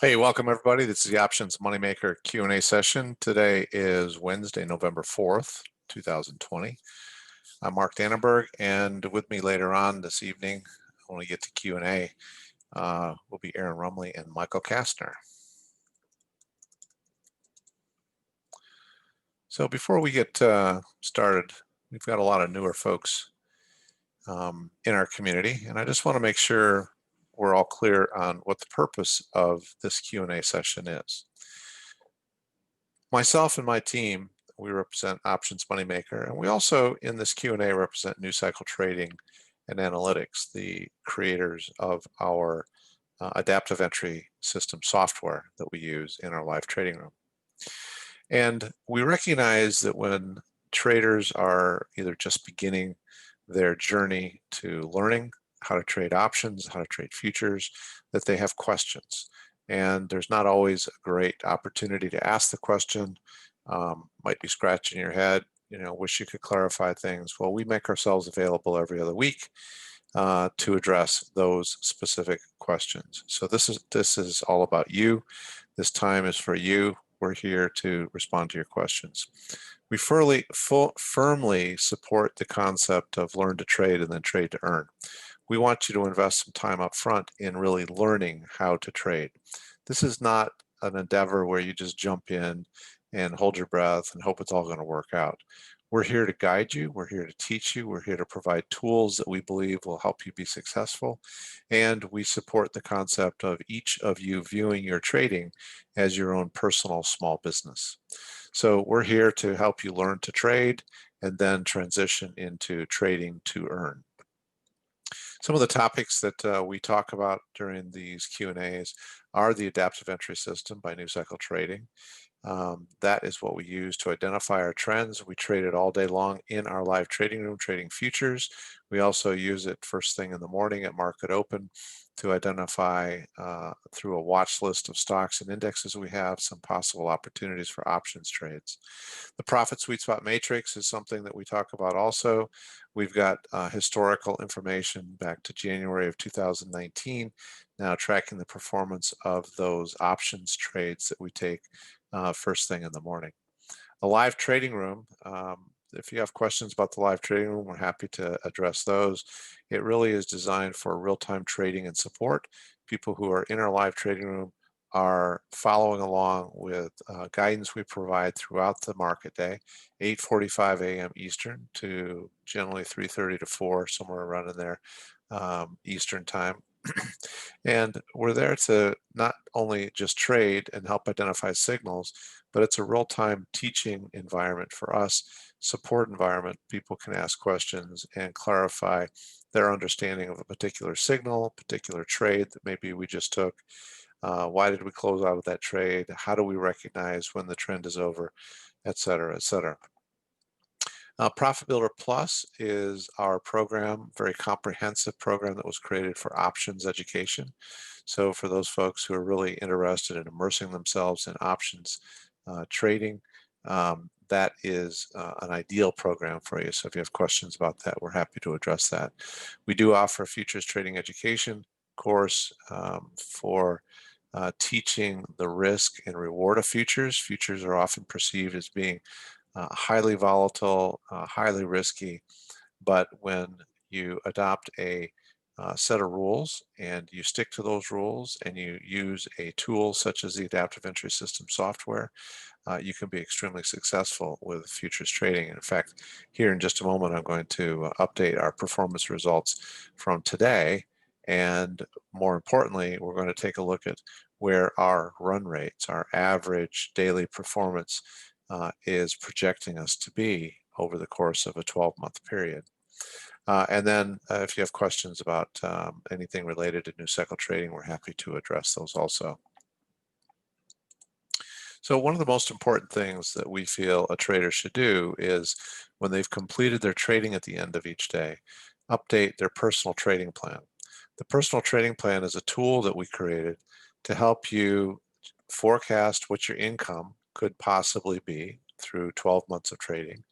Hey, welcome everybody. This is the Options Moneymaker Q&A session. Today is Wednesday, November 4th, 2020. I'm Mark Dannenberg, and with me later on this evening, when we get to Q&A, will be Aaron Rumley and Michael Kastner. So before we get started, we've got a lot of newer folks in our community, and I just want to make sure we're all clear on what the purpose of this Q&A session is. Myself and my team, we represent Options Moneymaker, and we also in this Q&A represent New Cycle Trading and Analytics, the creators of our adaptive entry system software that we use in our live trading room. And we recognize that when traders are either just beginning their journey to learning how to trade options, how to trade futures, that they have questions. And there's not always a great opportunity to ask the question. Might be scratching your head, wish you could clarify things. Well, we make ourselves available every other week to address those specific questions. So this is all about you. This time is for you. We're here to respond to your questions. We firmly support the concept of learn to trade and then trade to earn. We want you to invest some time up front in really learning how to trade. This is not an endeavor where you just jump in and hold your breath and hope it's all going to work out. We're here to guide you. We're here to teach you. We're here to provide tools that we believe will help you be successful. And we support the concept of each of you viewing your trading as your own personal small business. So we're here to help you learn to trade and then transition into trading to earn. Some of the topics that we talk about during these Q&As are the adaptive entry system by New Cycle Trading. That is what we use to identify our trends. We trade it all day long in our live trading room, trading futures. We also use it first thing in the morning at market open to identify through a watch list of stocks and indexes we have some possible opportunities for options trades. The profit sweet spot matrix is something that we talk about also. We've got historical information back to January of 2019, now tracking the performance of those options trades that we take first thing in the morning. The live trading room, if you have questions about the live trading room, we're happy to address those. It really is designed for real-time trading and support. People who are in our live trading room are following along with guidance we provide throughout the market day, 8:45 a.m. Eastern to generally 3:30 to 4, somewhere around in there Eastern time. And we're there to not only just trade and help identify signals, but it's a real-time teaching environment for us, support environment. People can ask questions and clarify their understanding of a particular signal, particular trade that maybe we just took. Why did we close out of that trade? How do we recognize when the trend is over, et cetera, et cetera. Profit Builder Plus is our program, very comprehensive program that was created for options education. So for those folks who are really interested in immersing themselves in options trading, that is an ideal program for you. So if you have questions about that, we're happy to address that. We do offer a futures trading education course for teaching the risk and reward of futures. Futures are often perceived as being highly volatile, highly risky, but when you adopt a set of rules and you stick to those rules and you use a tool such as the adaptive entry system software, you can be extremely successful with futures trading. In fact, here in just a moment, I'm going to update our performance results from today. And more importantly, we're going to take a look at where our run rates, our average daily performance is projecting us to be over the course of a 12-month period. And then if you have questions about anything related to New Cycle Trading, we're happy to address those also. So one of the most important things that we feel a trader should do is when they've completed their trading at the end of each day, update their personal trading plan. The personal trading plan is a tool that we created to help you forecast what your income could possibly be through 12 months of trading.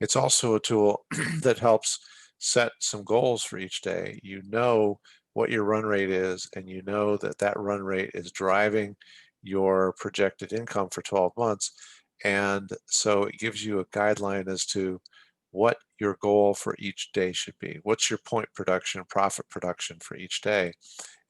It's also a tool that helps set some goals for each day. You know what your run rate is, and you know that that run rate is driving your projected income for 12 months. And so it gives you a guideline as to what your goal for each day should be. What's your point production, profit production for each day?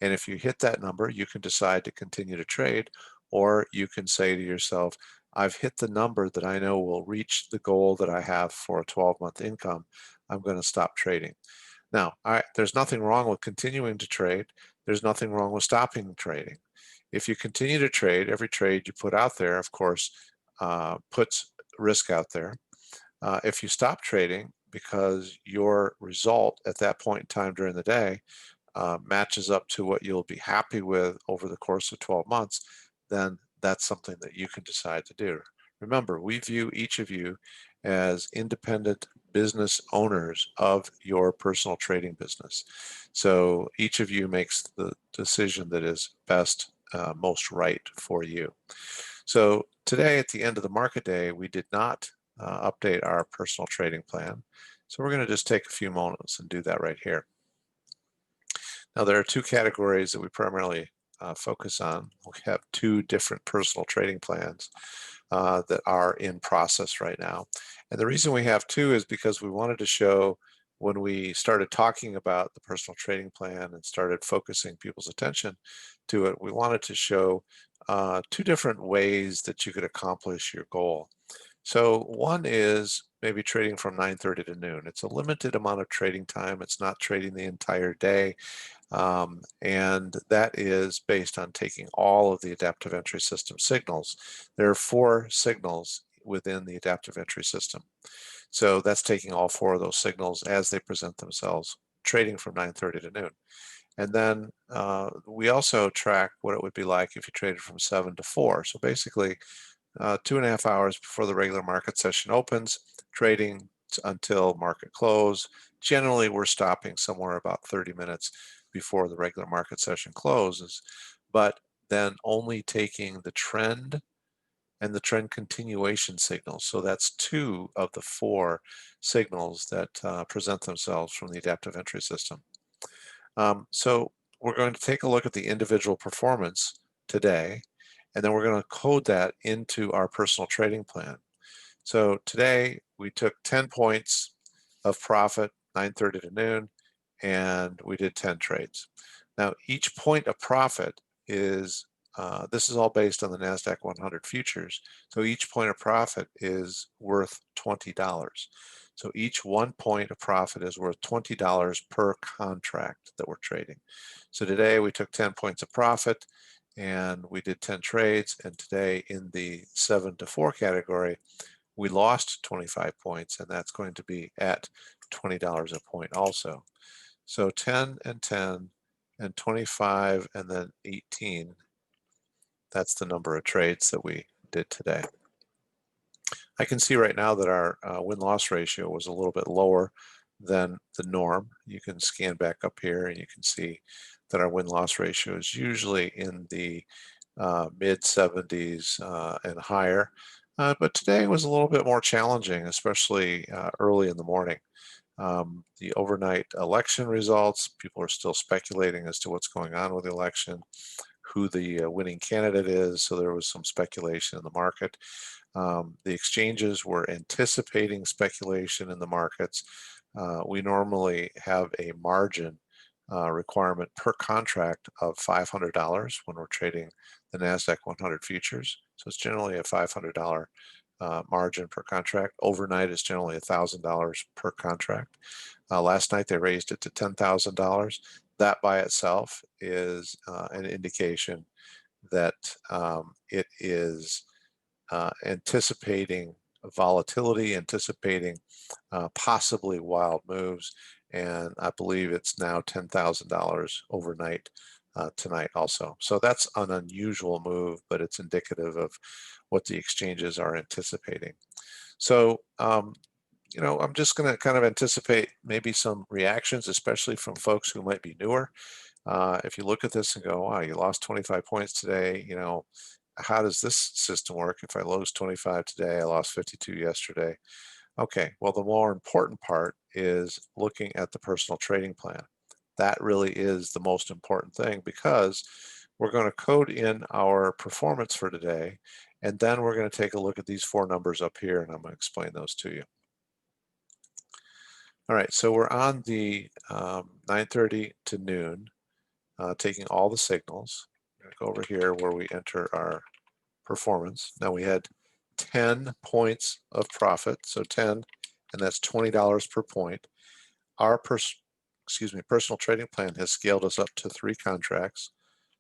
And if you hit that number, you can decide to continue to trade, or you can say to yourself, I've hit the number that I know will reach the goal that I have for a 12-month income. I'm going to stop trading. Now, there's nothing wrong with continuing to trade. There's nothing wrong with stopping trading. If you continue to trade, every trade you put out there, of course, puts risk out there. If you stop trading because your result at that point in time during the day matches up to what you'll be happy with over the course of 12 months, then that's something that you can decide to do. Remember, we view each of you as independent business owners of your personal trading business. So each of you makes the decision that is best, most right for you. So today at the end of the market day, we did not update our personal trading plan. So we're going to just take a few moments and do that right here. Now there are two categories that we primarily focus on. We have two different personal trading plans that are in process right now. And the reason we have two is because we wanted to show, when we started talking about the personal trading plan and started focusing people's attention to it, we wanted to show two different ways that you could accomplish your goal. So one is maybe trading from 9:30 to noon. It's a limited amount of trading time. It's not trading the entire day. And that is based on taking all of the adaptive entry system signals. There are 4 signals within the adaptive entry system. So that's taking all 4 of those signals as they present themselves, trading from 9:30 to noon. And then we also track what it would be like if you traded from 7 to 4. So basically 2.5 hours before the regular market session opens, trading until market close. Generally, we're stopping somewhere about 30 minutes before the regular market session closes, but then only taking the trend and the trend continuation signals. So that's 2 of the 4 signals that present themselves from the adaptive entry system. So we're going to take a look at the individual performance today, and then we're going to code that into our personal trading plan. So today we took 10 points of profit, 9:30 to noon, and we did 10 trades. Now each point of profit is, this is all based on the NASDAQ 100 futures, so each point of profit is worth $20. So each 1 point of profit is worth $20 per contract that we're trading. So today we took 10 points of profit and we did 10 trades, and today in the 7 to 4 category, we lost 25 points, and that's going to be at $20 a point also. So 10 and 10 and 25 and then 18, that's the number of trades that we did today. I can see right now that our win-loss ratio was a little bit lower than the norm. You can scan back up here and you can see that our win-loss ratio is usually in the mid-70s and higher. But today was a little bit more challenging, especially early in the morning. The overnight election results, people are still speculating as to what's going on with the election, who the winning candidate is, so there was some speculation in the market. The exchanges were anticipating speculation in the markets. We normally have a margin requirement per contract of $500 when we're trading the NASDAQ 100 futures. So it's generally a $500 margin per contract. Overnight is generally $1,000 per contract. Last night they raised it to $10,000. That by itself is an indication that it is anticipating volatility, anticipating possibly wild moves, and I believe it's now $10,000 overnight tonight also. So that's an unusual move, but it's indicative of what the exchanges are anticipating. So you know, I'm just going to kind of anticipate maybe some reactions, especially from folks who might be newer. If you look at this and go, wow, you lost 25 points today, you know, how does this system work? If I lose 25 today, I lost 52 yesterday. Okay, well, the more important part is looking at the personal trading plan. That really is the most important thing, because we're going to code in our performance for today, and then we're going to take a look at these 4 numbers up here, and I'm going to explain those to you. All right, so we're on the 9:30 to noon, taking all the signals. I'm going to go over here where we enter our performance. Now we had 10 points of profit, so 10, and that's $20 per point. Our personal trading plan has scaled us up to 3 contracts,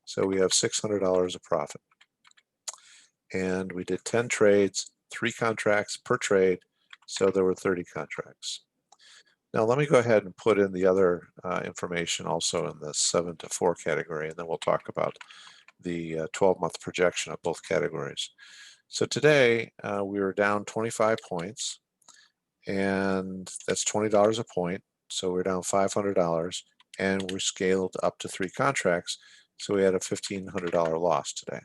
so we have $600 of profit. And we did 10 trades, 3 contracts per trade, so there were 30 contracts. Now let me go ahead and put in the other information also in the 7 to 4 category, and then we'll talk about the 12-month projection of both categories. So today we were down 25 points, and that's $20 a point, so we're down $500, and we're scaled up to 3 contracts, so we had a $1,500 loss today.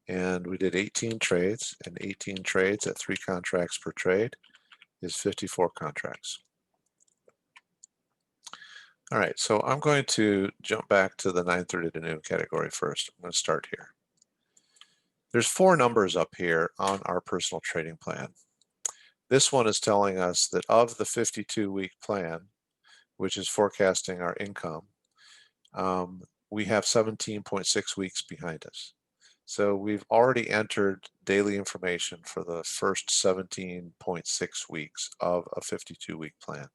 And we did 18 trades, and 18 trades at 3 contracts per trade is 54 contracts. All right, so I'm going to jump back to the 9:30 to noon category first. I'm going to start here. There's 4 numbers up here on our personal trading plan. This one is telling us that of the 52-week plan, which is forecasting our income, we have 17.6 weeks behind us. So we've already entered daily information for the first 17.6 weeks of a 52-week plan.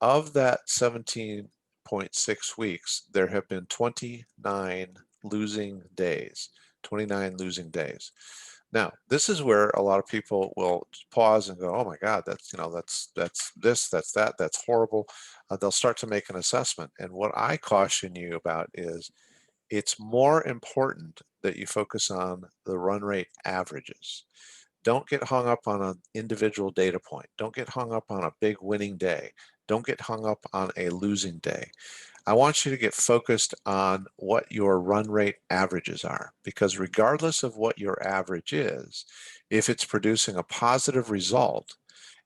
Of that 17.6 weeks, there have been 29 losing days. 29 losing days. Now, this is where a lot of people will pause and go, "Oh my God, that's this, that's that, that's horrible." They'll start to make an assessment. And what I caution you about is, it's more important that you focus on the run rate averages. Don't get hung up on an individual data point. Don't get hung up on a big winning day. Don't get hung up on a losing day. I want you to get focused on what your run rate averages are, because regardless of what your average is, if it's producing a positive result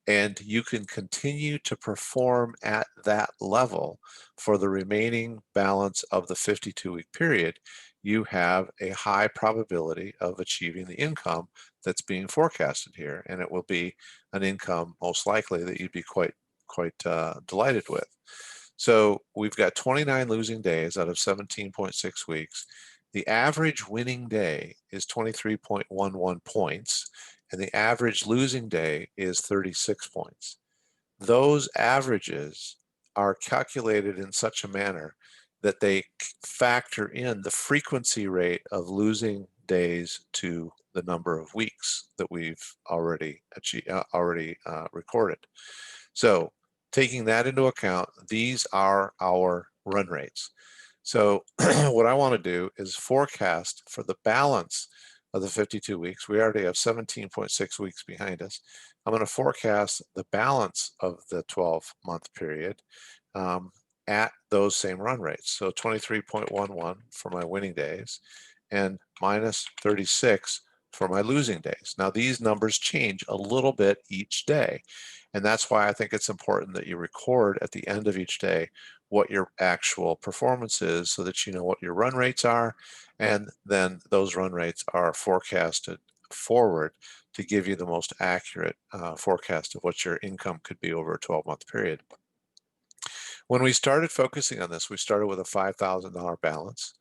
and you can continue to perform at that level for the remaining balance of the 52-week period, you have a high probability of achieving the income that's being forecasted here, and it will be an income most likely that you'd be quite delighted with. So we've got 29 losing days out of 17.6 weeks. The average winning day is 23.11 points, and the average losing day is 36 points. Those averages are calculated in such a manner that they factor in the frequency rate of losing days to the number of weeks that we've already recorded. So taking that into account, these are our run rates. So what I want to do is forecast for the balance of the 52 weeks. We already have 17.6 weeks behind us. I'm going to forecast the balance of the 12-month period at those same run rates. So 23.11 for my winning days and minus 36 for my losing days. Now these numbers change a little bit each day, and that's why I think it's important that you record at the end of each day what your actual performance is, so that you know what your run rates are, and then those run rates are forecasted forward to give you the most accurate forecast of what your income could be over a 12-month period. When we started focusing on this, we started with a $5,000 balance.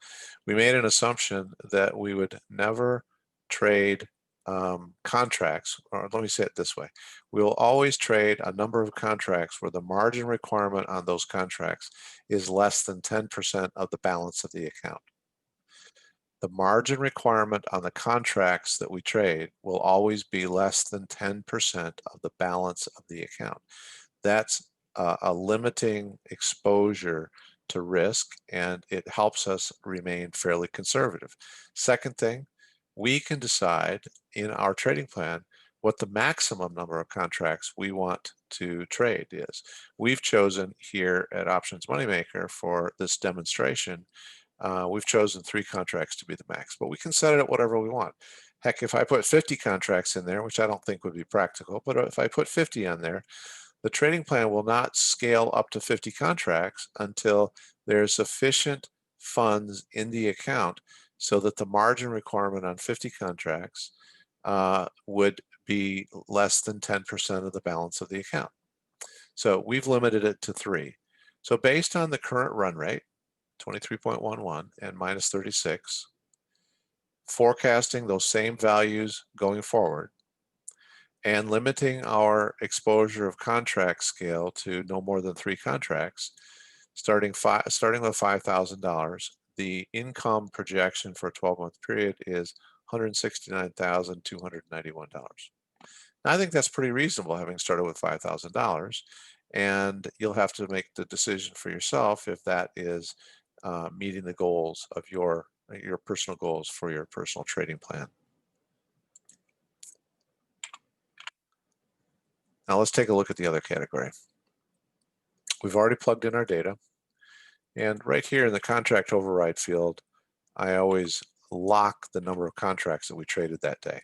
We made an assumption that we would never trade contracts, or let me say it this way. We will always trade a number of contracts where the margin requirement on those contracts is less than 10% of the balance of the account. The margin requirement on the contracts that we trade will always be less than 10% of the balance of the account. That's a limiting exposure to risk, and it helps us remain fairly conservative. Second thing, we can decide in our trading plan what the maximum number of contracts we want to trade is. We've chosen here at Options Moneymaker for this demonstration, we've chosen 3 contracts to be the max, but we can set it at whatever we want. Heck, if I put 50 contracts in there, which I don't think would be practical, but if I put 50 on there, The trading plan will not scale up to 50 contracts until there's sufficient funds in the account so that the margin requirement on 50 contracts would be less than 10% of the balance of the account. So we've limited it to 3. So based on the current run rate, 23.11 and minus 36, forecasting those same values going forward, and limiting our exposure of contract scale to no more than 3 contracts, starting with $5,000, the income projection for a 12-month period is $169,291. I think that's pretty reasonable, having started with $5,000, and you'll have to make the decision for yourself if that is meeting the goals of your personal goals for your personal trading plan. Now let's take a look at the other category. We've already plugged in our data, and right here in the contract override field, I always lock the number of contracts that we traded that day.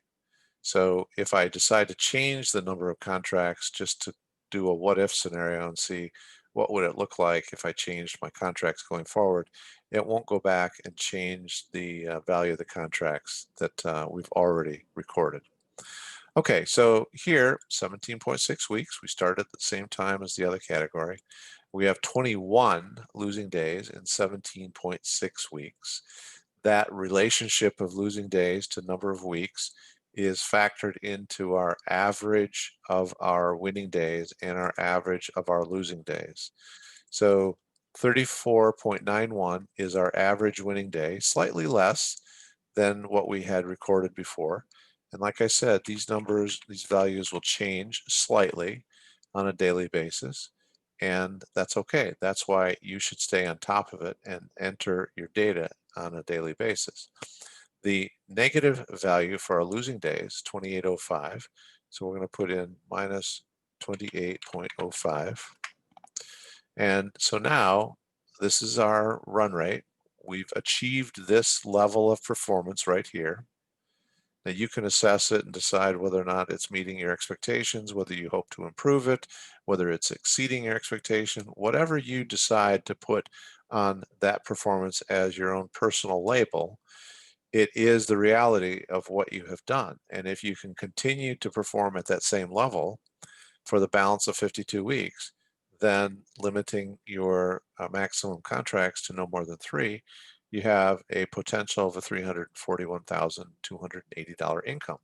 So if I decide to change the number of contracts just to do a what if scenario and see what would it look like if I changed my contracts going forward, it won't go back and change the value of the contracts that we've already recorded. Okay, so here, 17.6 weeks. We started at the same time as the other category. We have 21 losing days in 17.6 weeks. That relationship of losing days to number of weeks is factored into our average of our winning days and our average of our losing days. So 34.91 is our average winning day, slightly less than what we had recorded before. And like I said, these numbers, these values will change slightly on a daily basis, and that's okay. That's why you should stay on top of it and enter your data on a daily basis. The negative value for our losing days, 28.05, so we're going to put in minus 28.05. And so now this is our run rate. We've achieved this level of performance right here. Now you can assess it and decide whether or not it's meeting your expectations, whether you hope to improve it, whether it's exceeding your expectation, whatever you decide to put on that performance as your own personal label. It is the reality of what you have done. And if you can continue to perform at that same level for the balance of 52 weeks, then limiting your maximum contracts to no more than 3, you have a potential of a $341,280 income.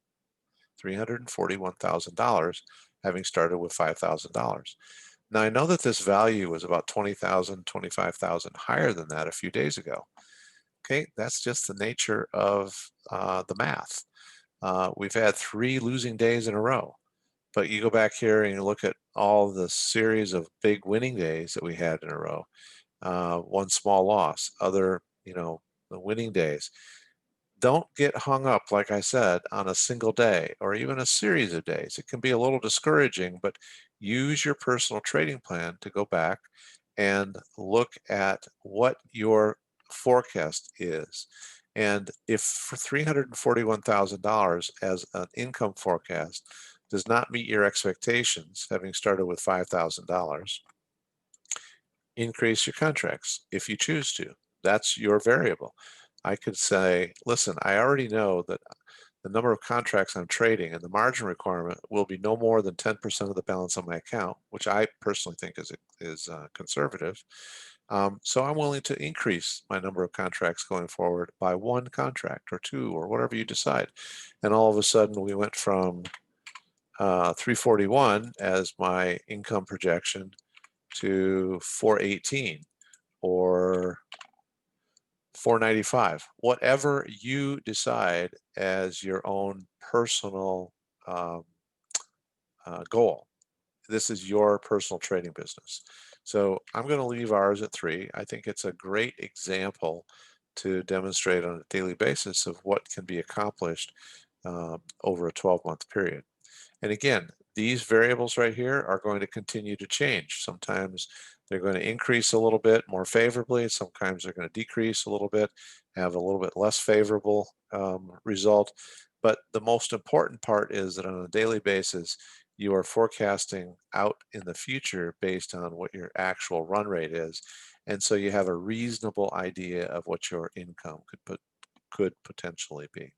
$341,000 having started with $5,000. Now I know that this value was about 20,000, 25,000 higher than that a few days ago. Okay, that's just the nature of the math. We've had 3 losing days in a row. But you go back here and you look at all the series of big winning days that we had in a row. One small loss, other, the winning days. Don't get hung up, like I said, on a single day or even a series of days. It can be a little discouraging, but use your personal trading plan to go back and look at what your forecast is. And if for $341,000 as an income forecast does not meet your expectations, having started with $5,000, increase your contracts if you choose to. That's your variable. I could say, listen, I already know that the number of contracts I'm trading and the margin requirement will be no more than 10% of the balance on my account, which I personally think is conservative. So I'm willing to increase my number of contracts going forward by 1 contract or 2 or whatever you decide. And all of a sudden we went from 341 as my income projection to 418 or 495, whatever you decide as your own personal goal. This is your personal trading business. So I'm going to leave ours at 3. I think it's a great example to demonstrate on a daily basis of what can be accomplished over a 12-month period. And again, these variables right here are going to continue to change. Sometimes they're going to increase a little bit more favorably. Sometimes they're going to decrease a little bit, have a little bit less favorable result. But the most important part is that on a daily basis, you are forecasting out in the future based on what your actual run rate is. And so you have a reasonable idea of what your income could potentially be.